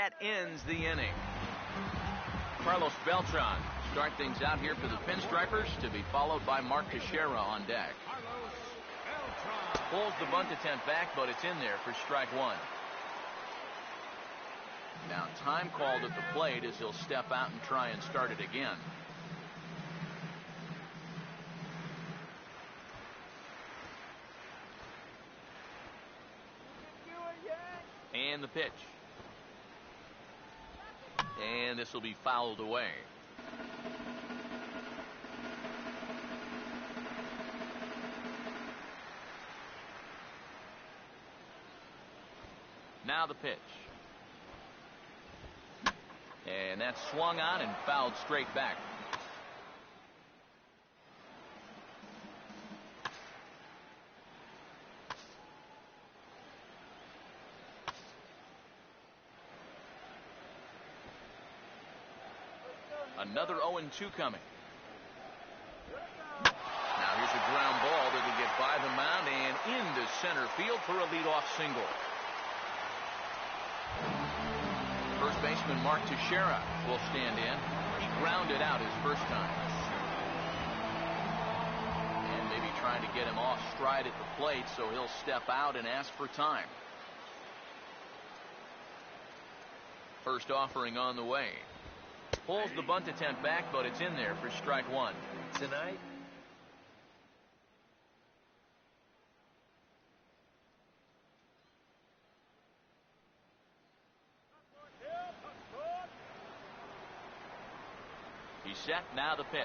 that ends the inning. Carlos Beltran start things out here for the Pinstripers, to be followed by Mark Teixeira on deck. Pulls the bunt attempt back, but it's in there for strike one. Now time called at the plate as he'll step out and try and start it again. And the pitch. And this will be fouled away. Now the pitch. And that's swung on and fouled straight back. Another 0-2 coming. Now here's a ground ball that'll get by the mound and into center field for a leadoff single. First baseman Mark Teixeira will stand in. He grounded out his first time. And maybe trying to get him off stride at the plate, so he'll step out and ask for time. First offering on the way. Pulls the bunt attempt back, but it's in there for strike one. Tonight, he's set. Now the pitch.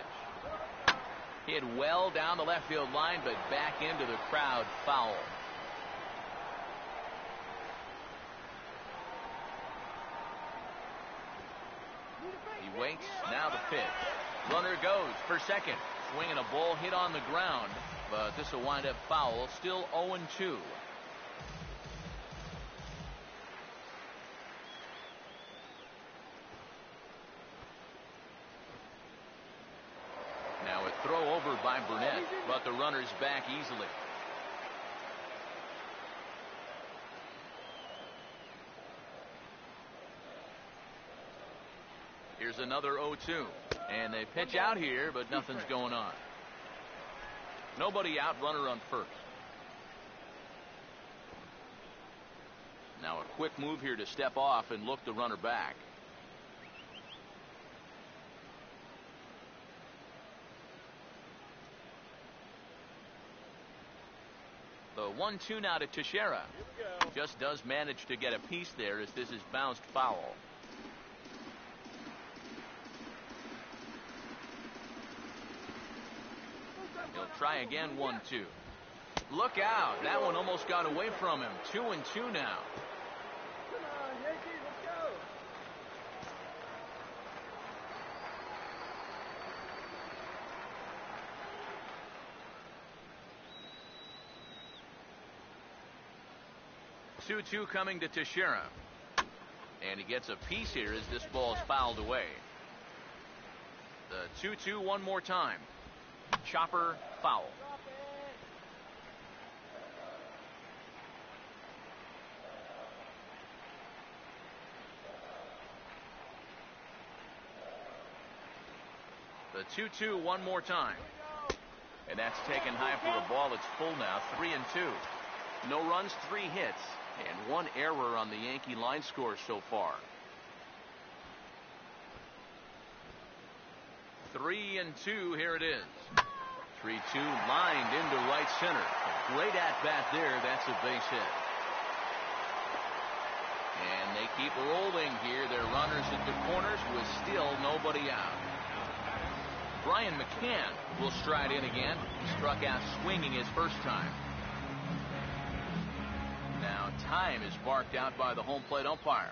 Hit well down the left field line, but back into the crowd, foul. He waits. Now the pitch. Runner goes for second. Swinging a ball hit on the ground, but this will wind up foul. Still 0-2. Now a throw over by Burnett, but the runner's back easily. Here's another 0-2. And they pitch out here, but nothing's going on. Nobody out, runner on first. Now a quick move here to step off and look the runner back. The 1-2 now to Teixeira. Just does manage to get a piece there as this is bounced foul. He'll try again. 1-2. Look out. That one almost got away from him. 2-2 now. come on, Yankees, let's go. Two coming to Teixeira. And he gets a piece here as this ball is fouled away. The 2-2 one more time. Chopper, foul. The 2-2 one more time. And that's taken high for a ball. It's full now. 3-2. No runs, 3 hits, and 1 error on the Yankee line score so far. 3-2. Here it is. 3-2 lined into right center. A great at-bat there. That's a base hit. And they keep rolling here. They're runners at the corners with still nobody out. Brian McCann will stride in again. He struck out swinging his first time. Now time is marked out by the home plate umpire.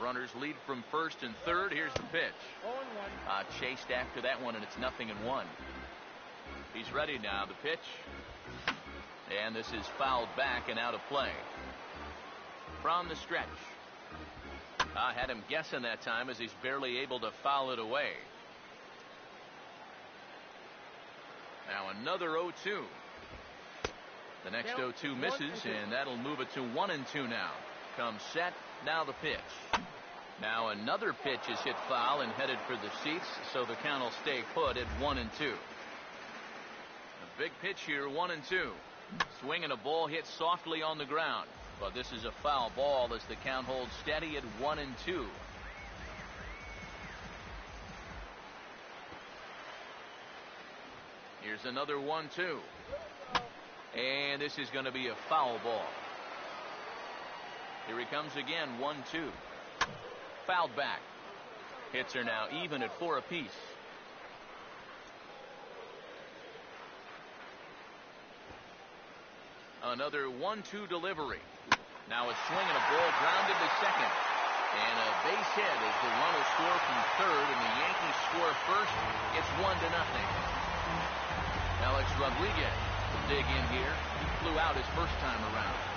Runners lead from first and third. Here's the pitch. 0-1. Chased after that one, and it's 0-1. He's ready now. The pitch. And this is fouled back and out of play. From the stretch. I had him guessing that time as he's barely able to foul it away. Now another 0-2. The next 0-2 misses, and that'll move it to 1-2 now. Comes set. Now the pitch. Now another pitch is hit foul and headed for the seats, so the count will stay put at 1-2. A big pitch here, 1-2. Swing and a ball hit softly on the ground, but this is a foul ball as the count holds steady at 1-2. Here's another 1-2. And this is going to be a foul ball. Here he comes again, 1-2. Fouled back. Hits are now even at 4 apiece. Another 1-2 delivery. Now a swing and a ball grounded to second. And a base hit as the runner score from third and the Yankees score first. It's 1-0. Alex Rodriguez will dig in here. He flew out his first time around.